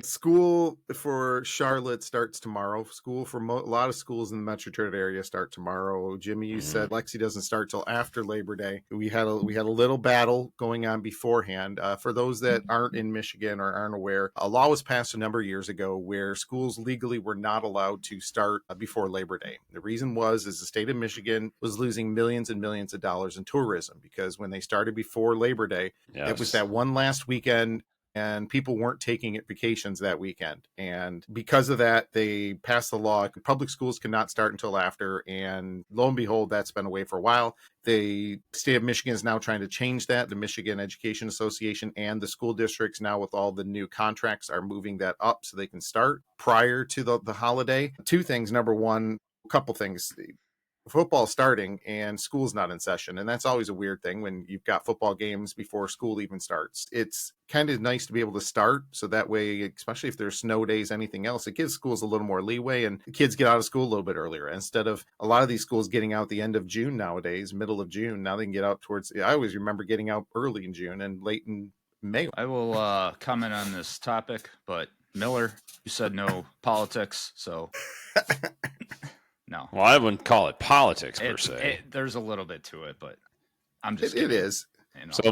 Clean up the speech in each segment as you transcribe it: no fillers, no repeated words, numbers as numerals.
School for Charlotte starts tomorrow. School for a lot of schools in the Metro Detroit area start tomorrow. Jimmy, you said Lexi doesn't start till after Labor Day. We had a little battle going on beforehand. For those that aren't in Michigan or aren't aware, a law was passed a number of years ago where schools legally were not allowed to start before Labor Day. The reason is the state of Michigan was losing millions and millions of dollars in tourism because when they started before Labor Day, it was that one last weekend and people weren't taking vacations that weekend. And because of that, they passed the law. Public schools cannot start until after. And lo and behold, that's been away for a while. The state of Michigan is now trying to change that. The Michigan Education Association and the school districts now with all the new contracts are moving that up so they can start prior to the holiday. Two things. Number one, a couple things. Football starting and school's not in session. And that's always a weird thing when you've got football games before school even starts. It's kind of nice to be able to start. So that way, especially if there's snow days, anything else, it gives schools a little more leeway and the kids get out of school a little bit earlier. Instead of a lot of these schools getting out the end of June nowadays, middle of June, now they can get out towards, I always remember getting out early in June and late in May. I will comment on this topic, but Miller, you said no politics, so... No. Well, I wouldn't call it politics per se. There's a little bit to it, but I'm just It is. You know. So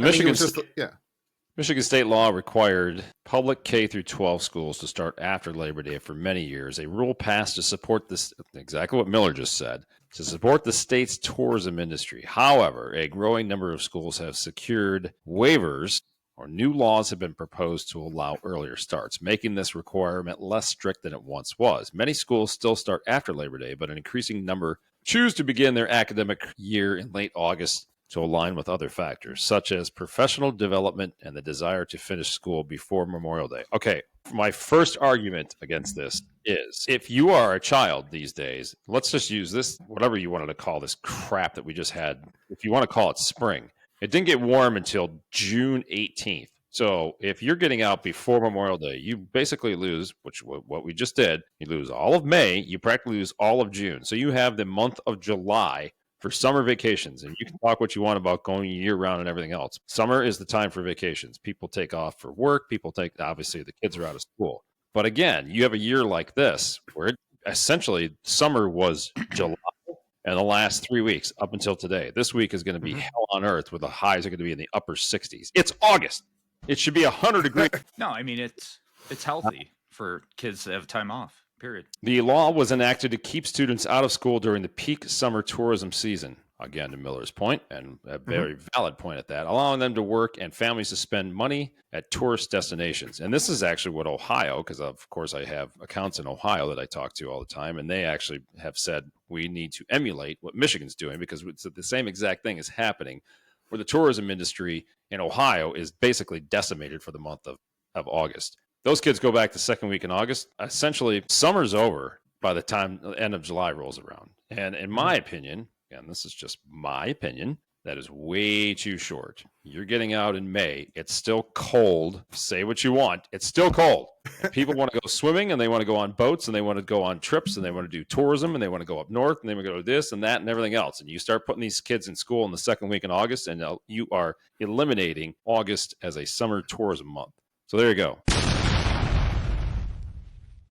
Michigan state law required public K through 12 schools to start after Labor Day for many years. A rule passed to support this, exactly what Miller just said, to support the state's tourism industry. However, a growing number of schools have secured waivers or new laws have been proposed to allow earlier starts, making this requirement less strict than it once was. Many schools still start after Labor Day, but an increasing number choose to begin their academic year in late August to align with other factors, such as professional development and the desire to finish school before Memorial Day. Okay, my first argument against this is if you are a child these days, let's just use this, whatever you wanted to call this crap that we just had, if you want to call it spring. It didn't get warm until June 18th. So if you're getting out before Memorial Day, you basically lose, what we just did, you lose all of May, you practically lose all of June. So you have the month of July for summer vacations. And you can talk what you want about going year-round and everything else. Summer is the time for vacations. People take off for work. Obviously, the kids are out of school. But again, you have a year like this where essentially summer was July. And the last 3 weeks up until today. This week is going to be hell on earth where the highs are going to be in the upper 60s. It's August. It should be 100 degrees. No, I mean, it's healthy for kids to have time off, period. The law was enacted to keep students out of school during the peak summer tourism season. Again, to Miller's point, and a very valid point at that, allowing them to work and families to spend money at tourist destinations. And this is actually what Ohio, because of course I have accounts in Ohio that I talk to all the time, and they actually have said we need to emulate what Michigan's doing because the same exact thing is happening where the tourism industry in Ohio is basically decimated for the month of August. Those kids go back the second week in August. Essentially, summer's over by the time the end of July rolls around. And in my opinion, again, this is just my opinion, that is way too short. You're getting out in May. It's still cold. Say what you want. It's still cold. And people want to go swimming and they want to go on boats and they want to go on trips and they want to do tourism and they want to go up north and they want to go to this and that and everything else. And you start putting these kids in school in the second week in August and you are eliminating August as a summer tourism month. So there you go.